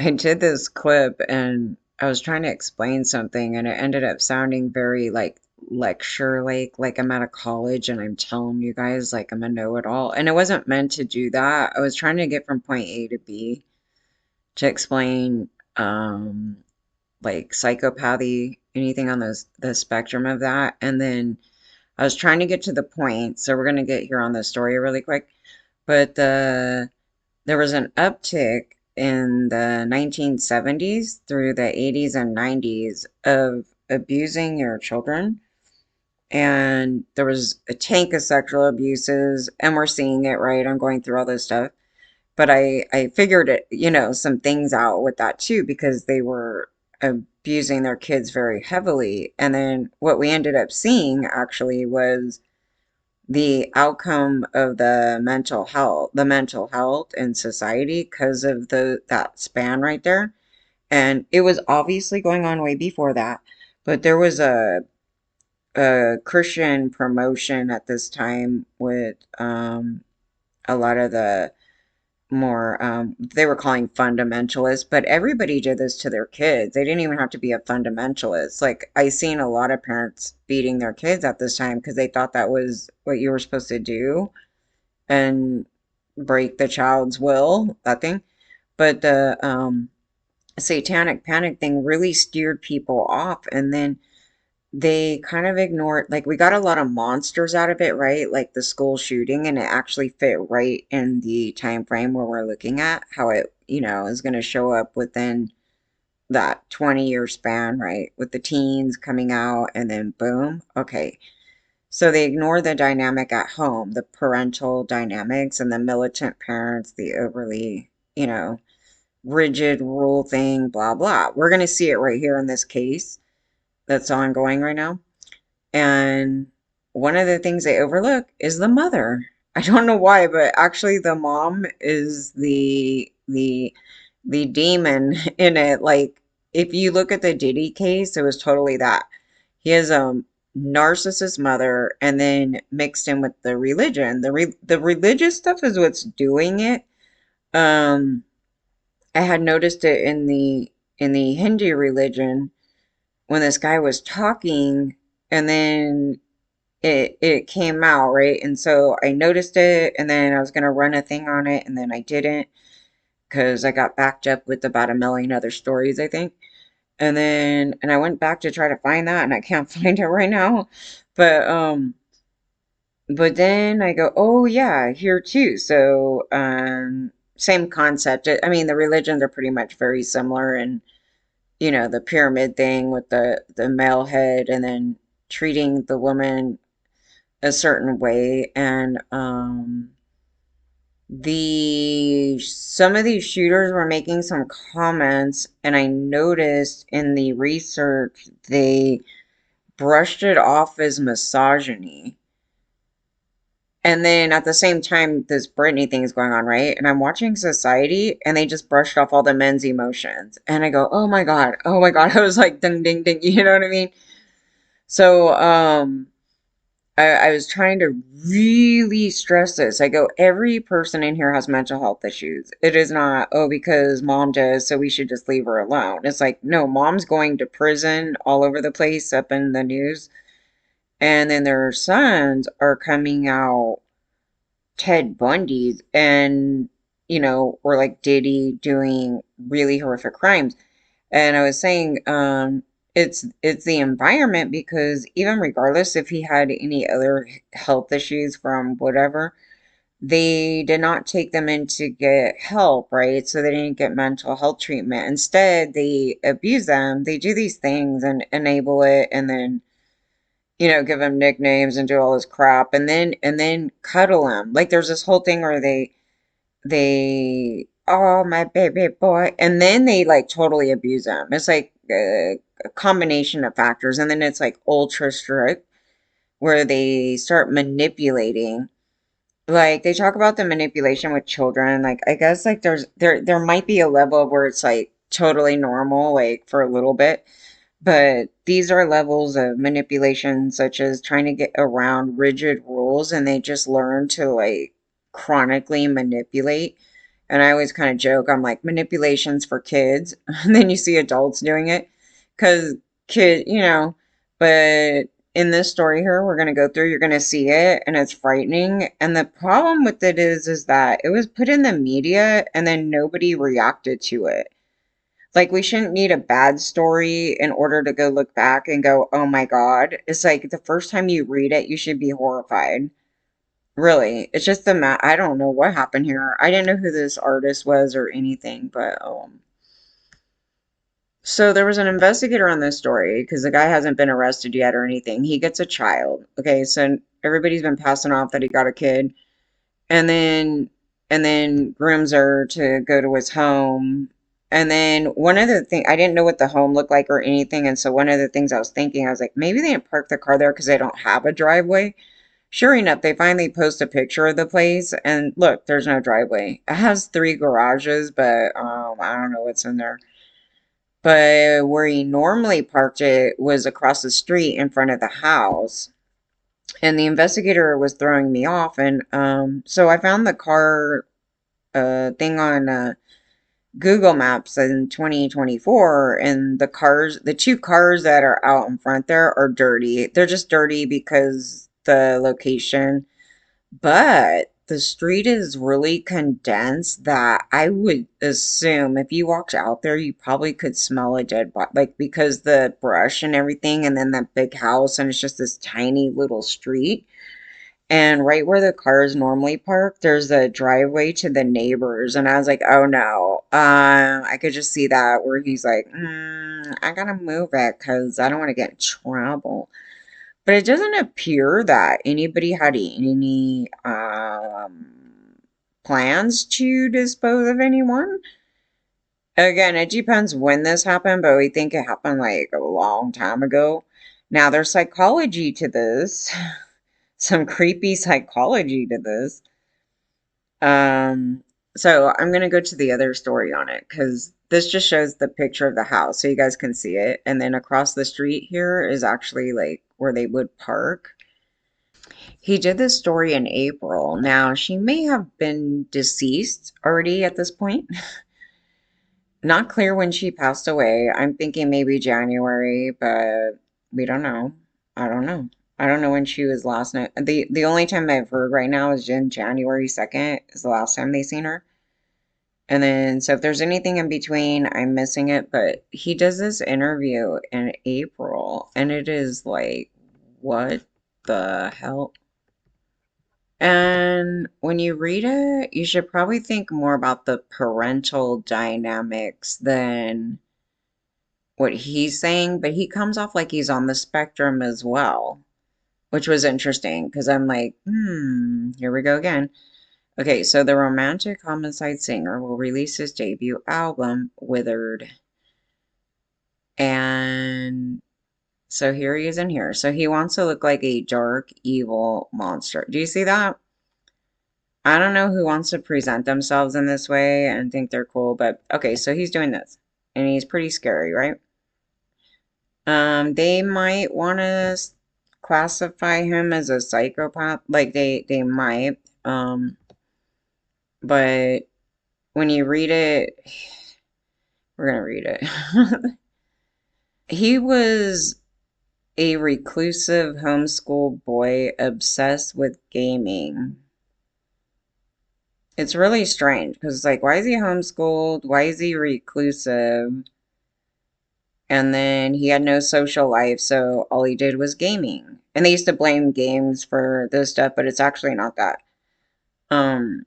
I did this clip and I was trying to explain something and it ended up sounding very like lecture like I'm at a college and I'm telling you guys like I'm a know-it-all. And it wasn't meant to do that. I was trying to get from point A to B to explain like psychopathy, anything on the spectrum of that. And then I was trying to get to the point, so we're gonna get here on the story really quick. But there was an uptick in the 1970s through the 80s and 90s of abusing your children. And there was a tank of sexual abuses, and we're seeing it, right? I'm going through all this stuff. But I figured it, some things out with that too, because they were abusing their kids very heavily. And then what we ended up seeing actually was the outcome of the mental health in society because of that span right there. And it was obviously going on way before that, but there was a Christian promotion at this time with a lot of the more they were calling fundamentalists, but everybody did this to their kids. They didn't even have to be a fundamentalist. Like I seen a lot of parents beating their kids at this time because they thought that was what you were supposed to do and break the child's will, that thing. But the satanic panic thing really steered people off, and then they kind of ignored, like, we got a lot of monsters out of it, right? Like the school shooting, and it actually fit right in the time frame where we're looking at how it, is going to show up within that 20-year span, right? With the teens coming out and then boom. Okay. So they ignore the dynamic at home, the parental dynamics and the militant parents, the overly, rigid rule thing, blah, blah. We're going to see it right here in this case that's ongoing right now. And one of the things they overlook is the mother. I don't know why, but actually the mom is the demon in it. Like if you look at the Diddy case, it was totally that. He has a narcissist mother and then mixed in with the religion. The religious stuff is what's doing it. Um I had noticed it in the Hindu religion when this guy was talking and then it came out, right? And so I noticed it and then I was gonna run a thing on it and then I didn't because I got backed up with about a million other stories, I think. And I went back to try to find that and I can't find it right now. But but then I go, oh yeah, here too. So same concept. I mean the religions are pretty much very similar, and the pyramid thing with the male head and then treating the woman a certain way. And the some of these shooters were making some comments, and I noticed in the research they brushed it off as misogyny. And then at the same time, this Britney thing is going on, right? And I'm watching Society, and they just brushed off all the men's emotions. And I go, oh my God, oh my God. I was like, ding, ding, ding. You know what I mean? So, I was trying to really stress this. I go, every person in here has mental health issues. It is not, oh, because mom does, so we should just leave her alone. It's like, no, mom's going to prison all over the place up in the news. And then their sons are coming out Ted Bundy's and, or like Diddy doing really horrific crimes. And I was saying, it's the environment because even regardless if he had any other health issues from whatever, they did not take them in to get help, right? So they didn't get mental health treatment. Instead, they abuse them. They do these things and enable it, and then give them nicknames and do all this crap, and then cuddle them. Like there's this whole thing where they oh my baby boy, and then they like totally abuse them. It's like a combination of factors, and then it's like ultra strict where they start manipulating. Like they talk about the manipulation with children. Like I guess like there might be a level where it's like totally normal, like for a little bit, but these are levels of manipulation such as trying to get around rigid rules, and they just learn to like chronically manipulate. And I always kind of joke, I'm like, manipulations for kids. And then you see adults doing it. Because but in this story here, we're going to go through, you're going to see it, and it's frightening. And the problem with it is that it was put in the media and then nobody reacted to it. Like, we shouldn't need a bad story in order to go look back and go, oh my God. It's like the first time you read it, you should be horrified. Really. It's just I don't know what happened here. I didn't know who this artist was or anything, but so there was an investigator on this story because the guy hasn't been arrested yet or anything. He gets a child. Okay, so everybody's been passing off that he got a kid, and then grooms her to go to his home. And then one of the things, I didn't know what the home looked like or anything, and so one of the things I was thinking, I was like, maybe they didn't park the car there because they don't have a driveway. Sure enough, they finally post a picture of the place, and look, there's no driveway. It has three garages, but I don't know what's in there. But where he normally parked it was across the street in front of the house. And the investigator was throwing me off, and so I found the car thing on Google Maps in 2024, and the two cars that are out in front there are dirty. They're just dirty because the location, but the street is really condensed that I would assume if you walked out there, you probably could smell a dead body, like because the brush and everything, and then that big house, and it's just this tiny little street. And right where the cars normally park, there's a driveway to the neighbors. And I was like, oh no. I could just see that where he's like, I gotta move it because I don't want to get in trouble. But it doesn't appear that anybody had any plans to dispose of anyone. Again, it depends when this happened, but we think it happened like a long time ago. Now, there's psychology to this, some creepy psychology to this. Um, so I'm gonna go to the other story on it because this just shows the picture of the house so you guys can see it. And then across the street here is actually like where they would park. He did this story in April. Now, she may have been deceased already at this point. Not clear when she passed away. I'm thinking maybe January, but we don't know. I don't know. I don't know when she was last night. The only time I've heard right now is January 2nd is the last time they seen her. And then, so if there's anything in between, I'm missing it. But he does this interview in April, and it is like, what the hell? And when you read it, you should probably think more about the parental dynamics than what he's saying, but he comes off like he's on the spectrum as well, which was interesting because I'm like, here we go again. Okay, so the romantic homicide singer will release his debut album, Withered. And so here he is in here. So he wants to look like a dark, evil monster. Do you see that? I don't know who wants to present themselves in this way and think they're cool, but okay, so he's doing this. And he's pretty scary, right? They might want to classify him as a psychopath. Like they might. But when you read it, we're gonna read it. He was a reclusive homeschool boy obsessed with gaming. It's really strange because it's like, why is he homeschooled? Why is he reclusive? And then he had no social life, so all he did was gaming. And they used to blame games for this stuff, but it's actually not that. Um,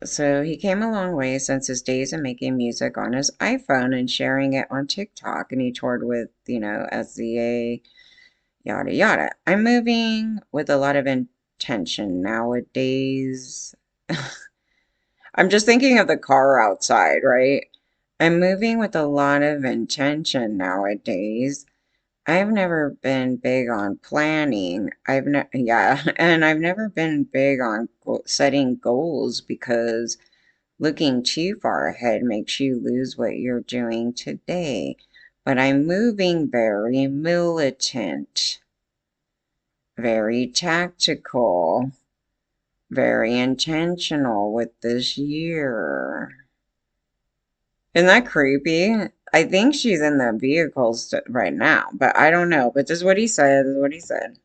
so he came a long way since his days of making music on his iPhone and sharing it on TikTok, and he toured with, SZA, yada yada. I'm moving with a lot of intention nowadays. I'm just thinking of the car outside, right? I'm moving with a lot of intention nowadays. I've never been big on planning. Yeah, and I've never been big on setting goals because looking too far ahead makes you lose what you're doing today. But I'm moving very militant, very tactical. Very intentional with this year. Isn't that creepy? I think she's in the vehicles right now, but I don't know. But this is what he said. This is what he said.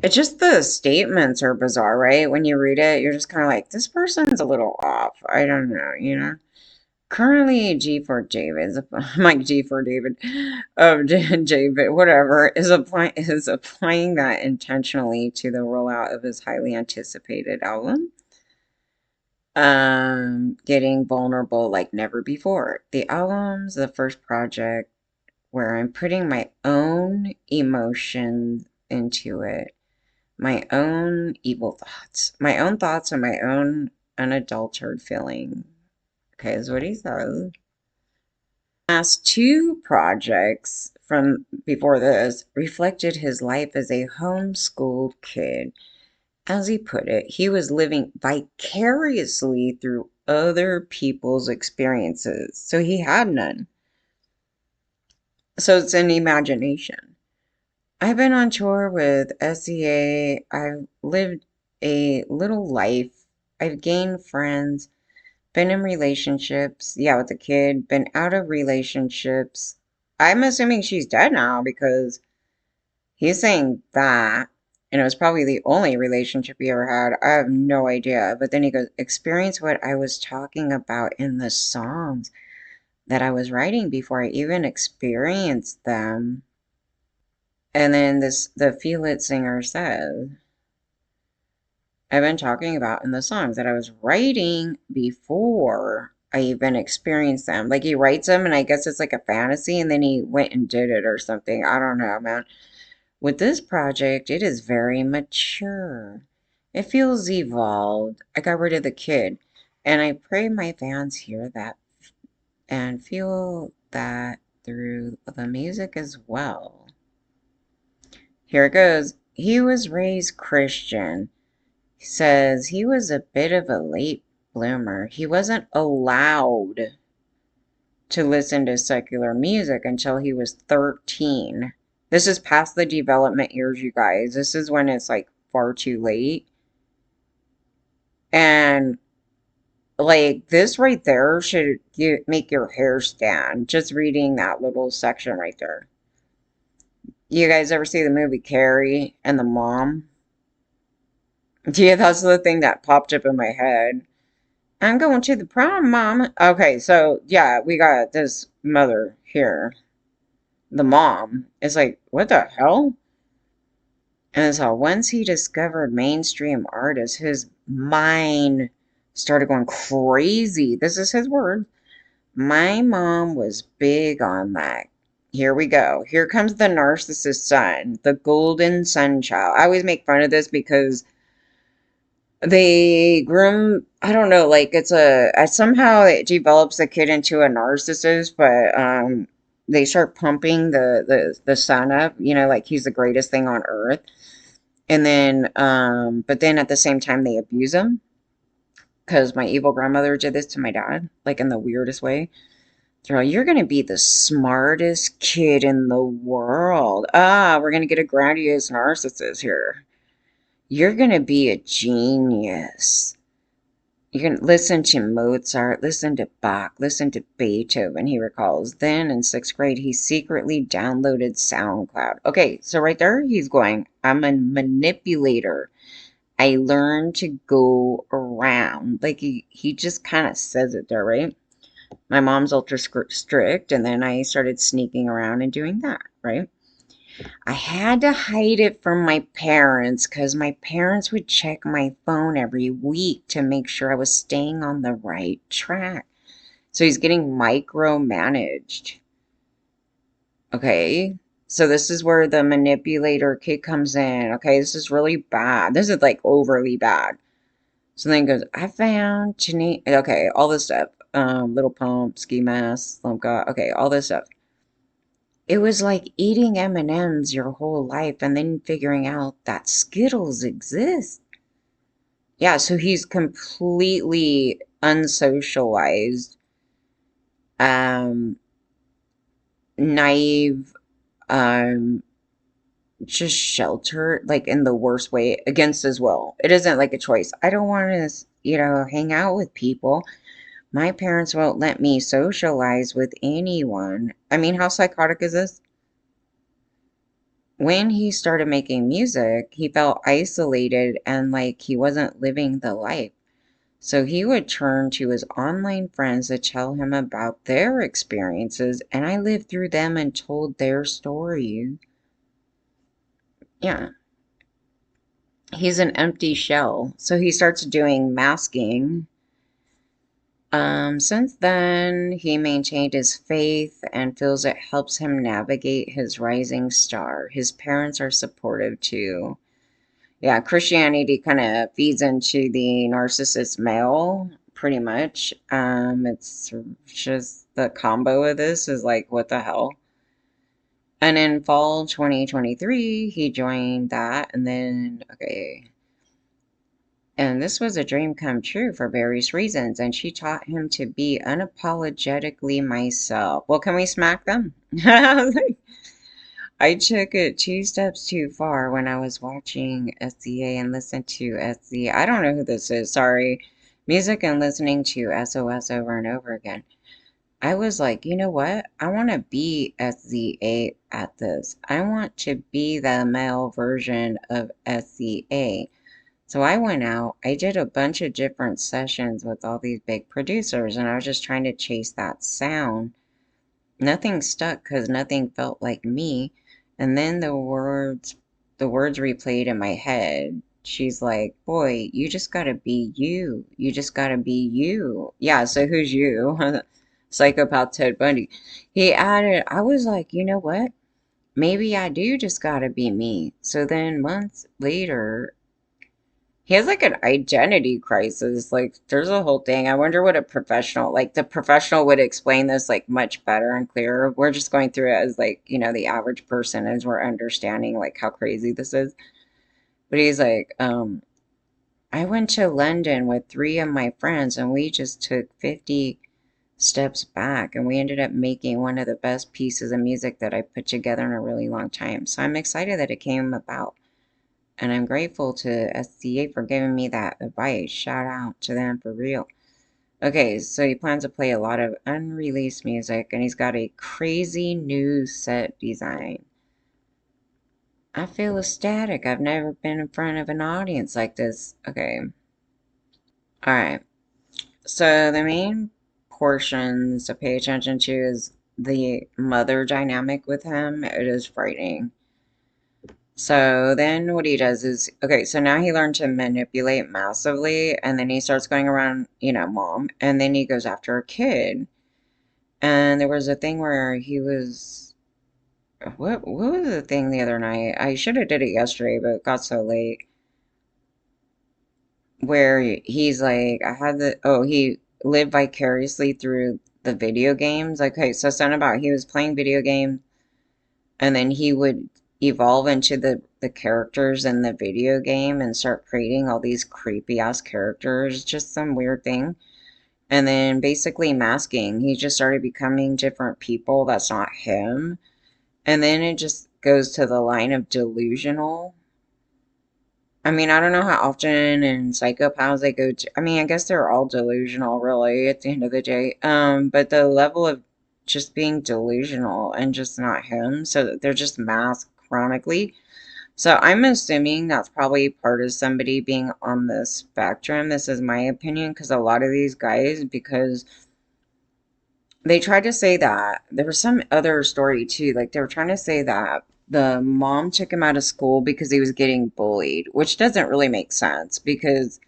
It's just the statements are bizarre, right? When you read it, you're just kind of like, this person's a little off. I don't know, you know? Currently, G4David, Mike G4David, David, whatever, is applying that intentionally to the rollout of his highly anticipated album. Getting vulnerable like never before. The album's the first project where I'm putting my own emotions into it, my own evil thoughts, and my own unadulterated feeling. Okay, is what he says. Last two projects from before this reflected his life as a homeschooled kid. As he put it, he was living vicariously through other people's experiences, so he had none. So it's an imagination. I've been on tour with SEA. I've lived a little life. I've gained friends, been in relationships. Yeah, with a kid, been out of relationships. I'm assuming she's dead now because he's saying that. And it was probably the only relationship he ever had. I have no idea. But then he goes, experience what I was talking about in the songs that I was writing before I even experienced them. And then the Feel It singer says, I've been talking about in the songs that I was writing before I even experienced them. Like he writes them and I guess it's like a fantasy and then he went and did it or something. I don't know, man. With this project, it is very mature. It feels evolved. I got rid of the kid. And I pray my fans hear that and feel that through the music as well. Here it goes. He was raised Christian. He says he was a bit of a late bloomer. He wasn't allowed to listen to secular music until he was 13. This is past the development years, you guys. This is when it's like far too late. And like this right there should make your hair stand. Just reading that little section right there. You guys ever see the movie Carrie and the mom? Yeah, that's the thing that popped up in my head. I'm going to the prom, Mom. Okay, so yeah, we got this mother here. The mom is like, what the hell? And so once he discovered mainstream artists, his mind started going crazy. This is his word. My mom was big on that. Here we go. Here comes the narcissist son, the golden son child. I always make fun of this because they groom, I don't know, like it's somehow it develops the kid into a narcissist, but they start pumping the son up, you know, like he's the greatest thing on earth. And then but then at the same time they abuse him because my evil grandmother did this to my dad, like in the weirdest way. They're like, you're gonna be the smartest kid in the world. Ah, we're gonna get a grandiose narcissist here. You're gonna be a genius. You can listen to Mozart, listen to Bach, listen to Beethoven, he recalls. Then in sixth grade, he secretly downloaded SoundCloud. Okay, so right there, he's going, I'm a manipulator. I learned to go around. Like, he just kind of says it there, right? My mom's ultra strict, and then I started sneaking around and doing that, right? I had to hide it from my parents because my parents would check my phone every week to make sure I was staying on the right track. So he's getting micromanaged. Okay. So this is where the manipulator kid comes in. Okay, this is really bad. This is like overly bad. So then he goes, I found Janine. Okay, all this stuff. Little Pump, Ski Mask, Slump God. Okay, all this stuff. It was like eating M&Ms your whole life and then figuring out that Skittles exist. Yeah, so he's completely unsocialized, um, naive, um, just sheltered, like in the worst way, against his will. It isn't like a choice. I don't want to, hang out with people. My parents won't let me socialize with anyone. I mean, how psychotic is this? When he started making music, he felt isolated and like he wasn't living the life. So he would turn to his online friends to tell him about their experiences, and I lived through them and told their stories. Yeah, he's an empty shell. So he starts doing masking. Since then, he maintained his faith and feels it helps him navigate his rising star. His parents are supportive too. Yeah, Christianity kind of feeds into the narcissist male, pretty much. It's just the combo of this is like, what the hell? And in fall 2023, he joined that, and then, okay. And this was a dream come true for various reasons, and she taught him to be unapologetically myself. Well, can we smack them? I took it two steps too far when I was watching SCA and listened to SCA. I don't know who this is, sorry. Music and listening to SOS over and over again. I was like, you know what? I want to be SCA at this. I want to be the male version of SCA. So I went out, I did a bunch of different sessions with all these big producers, and I was just trying to chase that sound. Nothing stuck because nothing felt like me. And then the words replayed in my head. She's like, boy, you just gotta be you. You just gotta be you. Yeah, so who's you? Psychopath Ted Bundy. He added, I was like, you know what? Maybe I do just gotta be me. So then months later, he has like an identity crisis. Like, there's a whole thing. I wonder what the professional would explain this like much better and clearer. We're just going through it as like, the average person as we're understanding like how crazy this is. But he's like, I went to London with three of my friends and we just took 50 steps back and we ended up making one of the best pieces of music that I put together in a really long time. So I'm excited that it came about. And I'm grateful to SCA for giving me that advice. Shout out to them for real. Okay, so he plans to play a lot of unreleased music and he's got a crazy new set design. I feel ecstatic. I've never been in front of an audience like this. Okay. Alright. So the main portions to pay attention to is the mother dynamic with him. It is frightening. So then what he does is, okay, so now he learned to manipulate massively, and then he starts going around, mom, and then he goes after a kid. And there was a thing where he was, what was the thing the other night? I should have did it yesterday, but it got so late. Where he's like, he lived vicariously through the video games. Okay, so something about he was playing video games and then he would evolve into the characters in the video game and start creating all these creepy ass characters, just some weird thing. And then basically masking, he just started becoming different people that's not him. And then it just goes to the line of delusional. I mean, I don't know how often in psychopaths they go to, I mean, I guess they're all delusional really at the end of the day. But the level of just being delusional and just not him, so that they're just masked chronically. So I'm assuming that's probably part of somebody being on the spectrum. This is my opinion, because a lot of these guys, because they tried to say that there was some other story too, like they were trying to say that the mom took him out of school because he was getting bullied, which doesn't really make sense because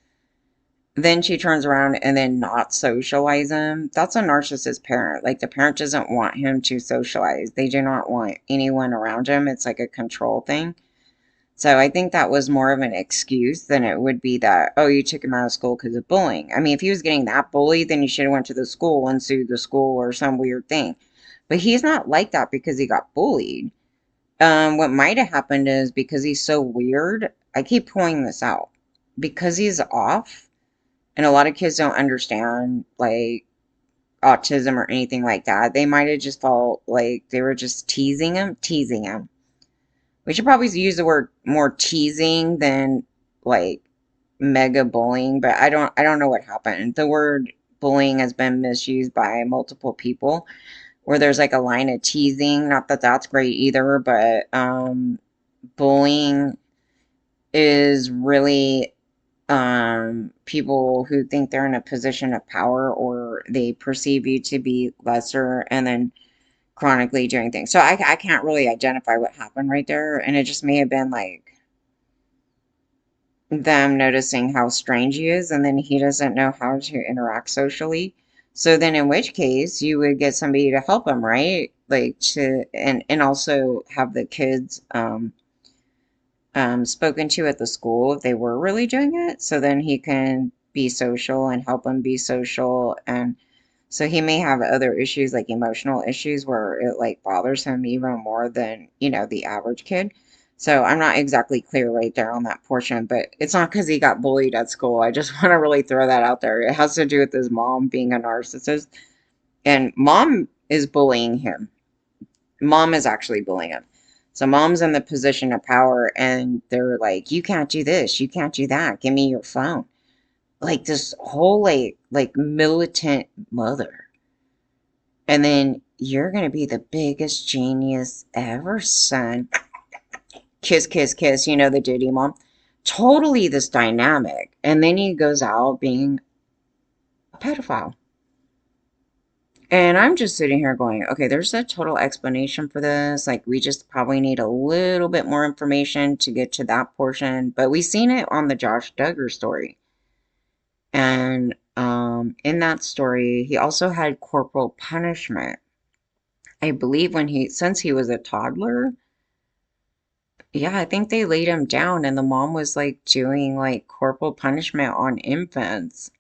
then she turns around and then not socialize him. That's a narcissist parent. Like the parent doesn't want him to socialize. They do not want anyone around him. It's like a control thing. So I think that was more of an excuse than it would be that, oh, you took him out of school because of bullying. I mean, if he was getting that bullied, then you should have went to the school and sued the school or some weird thing. But he's not like that because he got bullied. What might have happened is because he's so weird, I keep pointing this out. Because he's off, and a lot of kids don't understand, like, autism or anything like that. They might have just felt like they were just teasing him. We should probably use the word more teasing than like mega bullying, but I don't know what happened. The word bullying has been misused by multiple people where there's like a line of teasing. Not that that's great either, but bullying is really people who think they're in a position of power or they perceive you to be lesser and then chronically doing things. So I can't really identify what happened right there. And it just may have been like them noticing how strange he is and then he doesn't know how to interact socially. So then in which case you would get somebody to help him, right? Like to and also have the kids spoken to at the school if they were really doing it. So then he can be social and help them be social. And so he may have other issues like emotional issues where it like bothers him even more than, the average kid. So I'm not exactly clear right there on that portion, but it's not because he got bullied at school. I just want to really throw that out there. It has to do with his mom being a narcissist, and mom is bullying him. Mom is actually bullying him. So mom's in the position of power and they're like, you can't do this, you can't do that, give me your phone. Like this whole like militant mother. And then you're gonna be the biggest genius ever, son. Kiss, kiss, kiss, the duty mom. Totally this dynamic. And then he goes out being a pedophile. And I'm just sitting here going, okay, there's a total explanation for this. Like, we just probably need a little bit more information to get to that portion. But we seen it on the Josh Duggar story. And in that story, he also had corporal punishment. I believe since he was a toddler, yeah, I think they laid him down and the mom was like doing like corporal punishment on infants.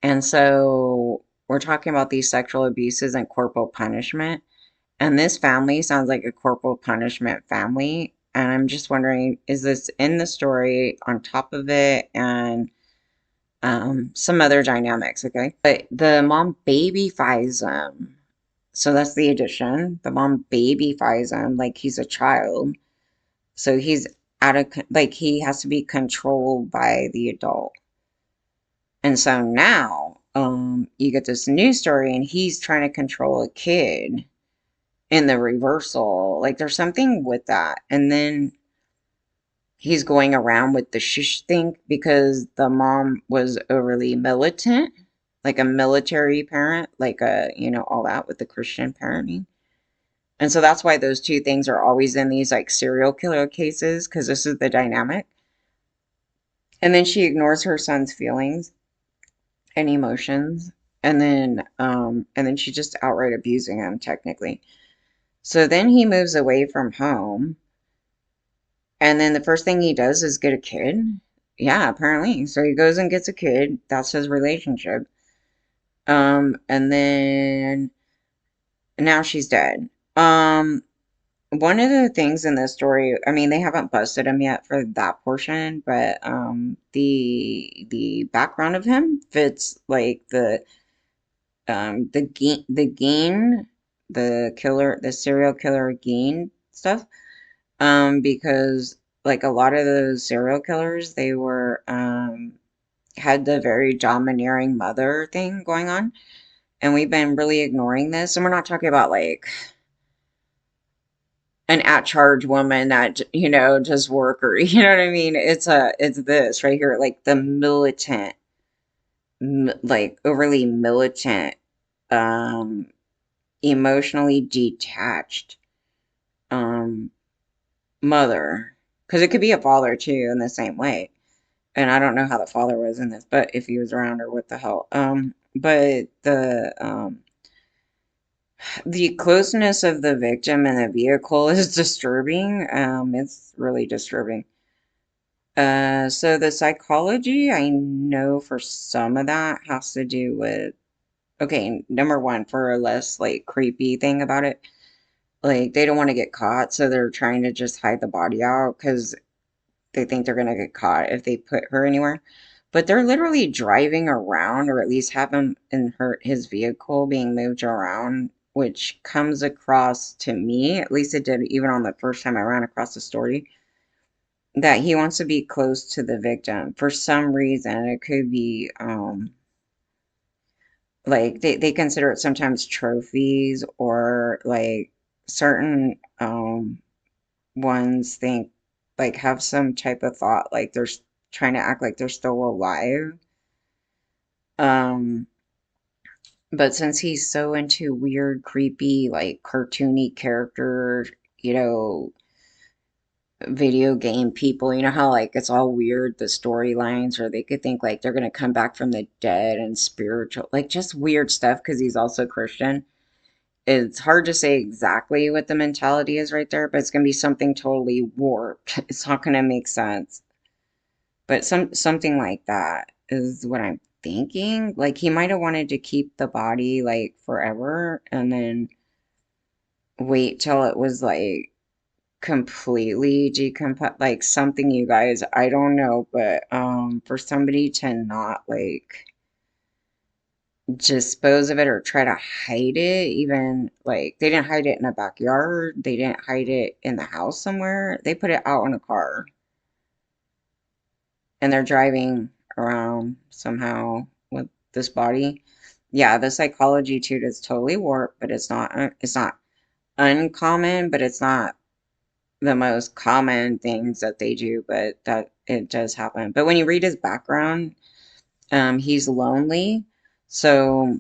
And so we're talking about these sexual abuses and corporal punishment. And this family sounds like a corporal punishment family. And I'm just wondering, is this in the story on top of it and some other dynamics, okay? But the mom babyfies him. So that's the addition. The mom babyfies him like he's a child. So he's like he has to be controlled by the adult. And so now you get this new story and he's trying to control a kid in the reversal. Like there's something with that. And then he's going around with the shush thing because the mom was overly militant, like a military parent, like all that with the Christian parenting. And so that's why those two things are always in these like serial killer cases, because this is the dynamic. And then she ignores her son's feelings and emotions. And then she's just outright abusing him technically. So then he moves away from home. And then the first thing he does is get a kid. Yeah, apparently. So he goes and gets a kid. That's his relationship. And then now she's dead. One of the things in this story, I mean, they haven't busted him yet for that portion, but the background of him fits like the killer, the serial killer Geen stuff. Because like a lot of those serial killers, they were had the very domineering mother thing going on. And we've been really ignoring this. And we're not talking about like an at-charge woman that, just work or, you know what I mean? It's this right here, like the militant, like overly militant, um, emotionally detached, um, mother. Because it could be a father too in the same way. And I don't know how the father was in this, but if he was around or what the hell. But the closeness of the victim and the vehicle is disturbing. It's really disturbing. So the psychology, I know for some of that has to do with, okay, number one, for a less like creepy thing about it, like they don't want to get caught, so they're trying to just hide the body out because they think they're gonna get caught if they put her anywhere. But they're literally driving around, or at least have him in his vehicle being moved around which comes across to me, at least it did even on the first time I ran across the story, that he wants to be close to the victim for some reason. It could be like they consider it sometimes trophies, or like certain ones think like have some type of thought like they're trying to act like they're still alive. Um but since he's so into weird, creepy, like cartoony character, you know, video game people, you know how like it's all weird, the storylines, or they could think like they're gonna come back from the dead and spiritual, like just weird stuff because he's also Christian. It's hard to say exactly what the mentality is right there, but it's gonna be something totally warped. It's not gonna make sense. But something like that is what I'm thinking. Like he might have wanted to keep the body like forever and then wait till it was like completely decomposed, like something, you guys, I don't know, but for somebody to not like dispose of it or try to hide it, even like they didn't hide it in a backyard, they didn't hide it in the house somewhere, they put it out in a car and they're driving around somehow with this body. Yeah, the psychology too is totally warped, but it's not uncommon, but it's not the most common things that they do, but that it does happen. But when you read his background, he's lonely. So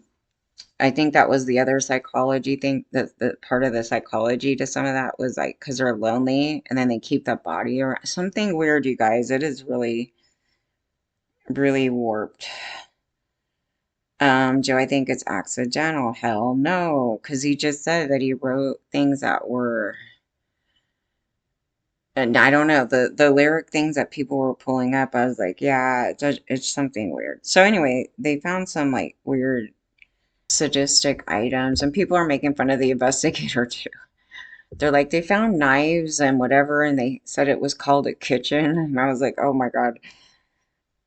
I think that was the other psychology thing, that the part of the psychology to some of that was like because they're lonely and then they keep the body or something weird, you guys. It is really, really warped. Do I think it's accidental? Hell no, because he just said that he wrote things that were, and I don't know, the lyric things that people were pulling up, I was like, yeah, it's something weird. So anyway, they found some like weird sadistic items, and people are making fun of the investigator too. They're like, they found knives and whatever, and they said it was called a kitchen, and I was like, oh my God.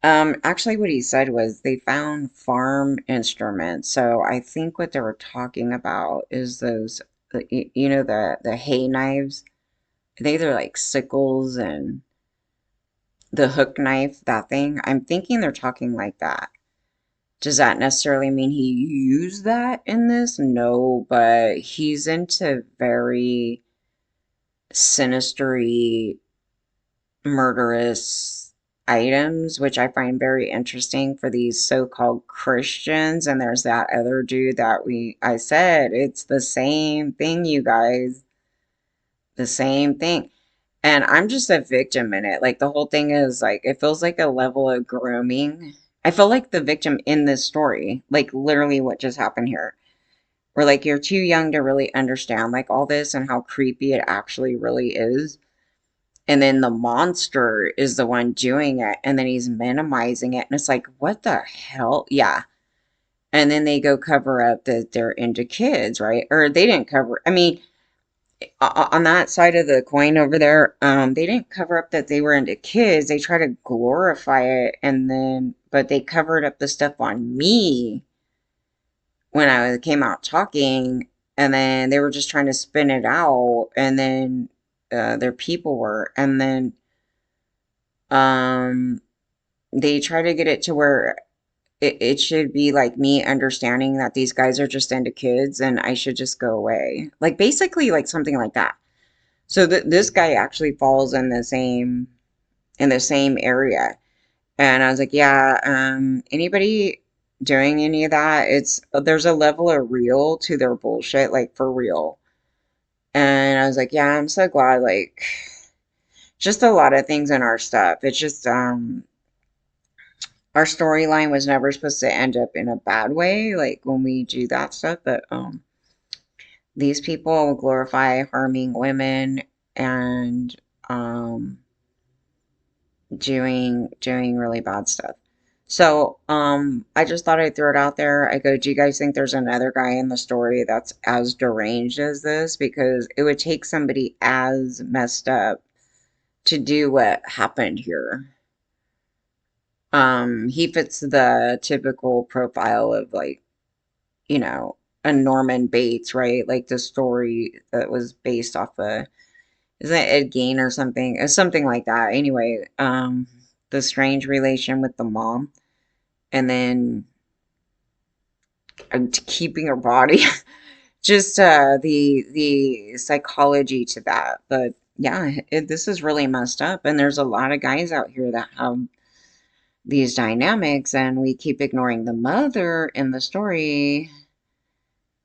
Actually, what he said was they found farm instruments. So I think what they were talking about is those, you know, the hay knives. They're like sickles and the hook knife, that thing. I'm thinking they're talking like that. Does that necessarily mean he used that in this? No, but he's into very sinistery, murderous items, which I find very interesting for these so-called Christians. And there's that other dude that I said, it's the same thing, you guys. The same thing. And I'm just a victim in it. Like the whole thing is like it feels like a level of grooming. I feel like the victim in this story, like literally what just happened here. Where like you're too young to really understand like all this and how creepy it actually really is. And then the monster is the one doing it, and then he's minimizing it. And it's like, what the hell? Yeah. And then they go cover up that they're into kids, right? Or they didn't cover, I mean, on that side of the coin over there, they didn't cover up that they were into kids. They try to glorify it, and then, but they covered up the stuff on me when I came out talking, and then they were just trying to spin it out, and then their people were, and then um, they try to get it to where it should be like me understanding that these guys are just into kids and I should just go away. Like basically like something like that. So this guy actually falls in the same area. And I was like, yeah, anybody doing any of that, it's there's a level of real to their bullshit, like for real. And I was like, yeah, I'm so glad, like just a lot of things in our stuff. It's just our storyline was never supposed to end up in a bad way, like when we do that stuff, but these people glorify harming women and um doing really bad stuff. So, I just thought I'd throw it out there. I go, do you guys think there's another guy in the story that's as deranged as this? Because it would take somebody as messed up to do what happened here. He fits the typical profile of like, you know, a Norman Bates, right? Like the story that was based off of, isn't it Ed Gein or something? It's something like that. Anyway, the strange relation with the mom, and then keeping her body, just the psychology to that. But yeah, this is really messed up, and there's a lot of guys out here that have these dynamics, and we keep ignoring the mother in the story.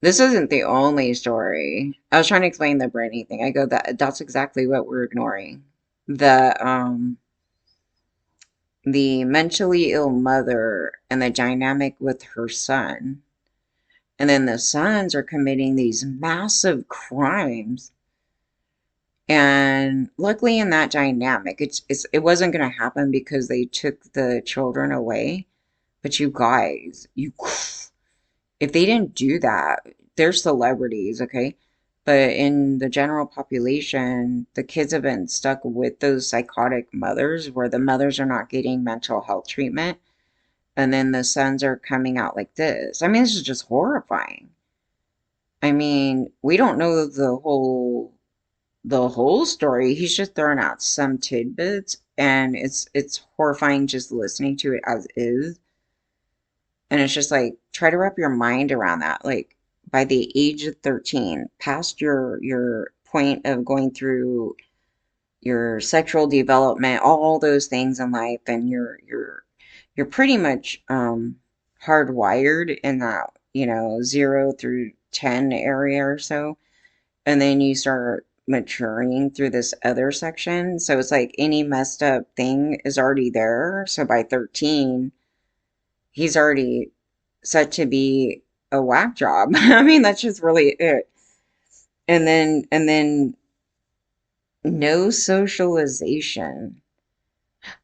This isn't the only story. I was trying to explain the Brittany thing. I go, that's exactly what we're ignoring. The mentally ill mother and the dynamic with her son. And then the sons are committing these massive crimes. And luckily in that dynamic, it wasn't going to happen because they took the children away. But you guys, if they didn't do that, they're celebrities, okay? But in the general population, the kids have been stuck with those psychotic mothers where the mothers are not getting mental health treatment. And then the sons are coming out like this. I mean, this is just horrifying. I mean, we don't know the whole story. He's just throwing out some tidbits, and it's horrifying just listening to it as is. And it's just like, try to wrap your mind around that. Like, by the age of 13, past your point of going through your sexual development, all those things in life, and you're pretty much hardwired in that, 0 through 10 area or so. And then you start maturing through this other section. So it's like any messed up thing is already there. So by 13, he's already set to be a whack job. I mean, that's just really it. And then no socialization.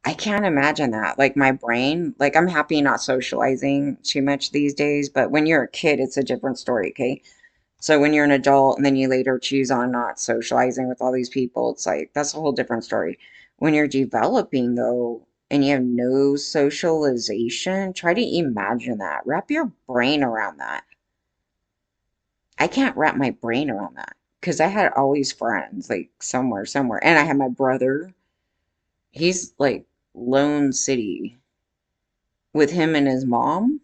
I can't imagine that. Like my brain, like I'm happy not socializing too much these days, but when you're a kid, it's a different story, okay? So when you're an adult and then you later choose on not socializing with all these people, it's like that's a whole different story. When you're developing though, and you have no socialization, try to imagine that. Wrap your brain around that. I can't wrap my brain around that because I had always friends like somewhere. And I had my brother. He's like Lone City with him and his mom.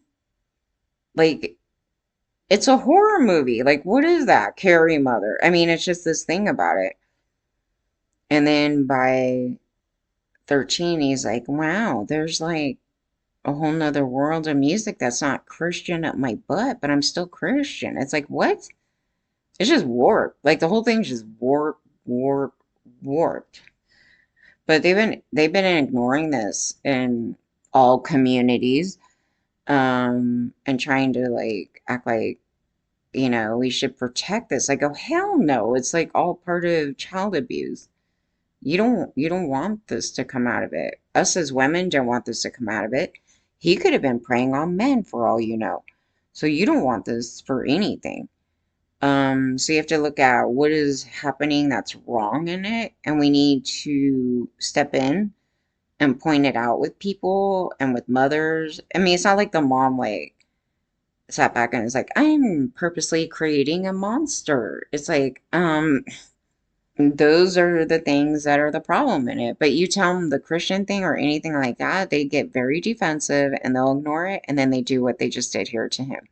Like it's a horror movie. Like what is that? Carrie mother. I mean, it's just this thing about it. And then by 13, he's like, wow, there's like a whole nother world of music that's not Christian up my butt, but I'm still Christian. It's like, what? It's just warped. Like the whole thing's just warped. But they've been ignoring this in all communities, and trying to like act like, we should protect this. I go, hell no. It's like all part of child abuse. You don't want this to come out of it. Us as women don't want this to come out of it. He could have been preying on men for all you know. So you don't want this for anything. So you have to look at what is happening that's wrong in it, and we need to step in and point it out with people and with mothers. I mean, it's not like the mom like sat back and was like, I'm purposely creating a monster. It's like, those are the things that are the problem in it. But you tell them the Christian thing or anything like that, they get very defensive and they'll ignore it, and then they do what they just did here to him.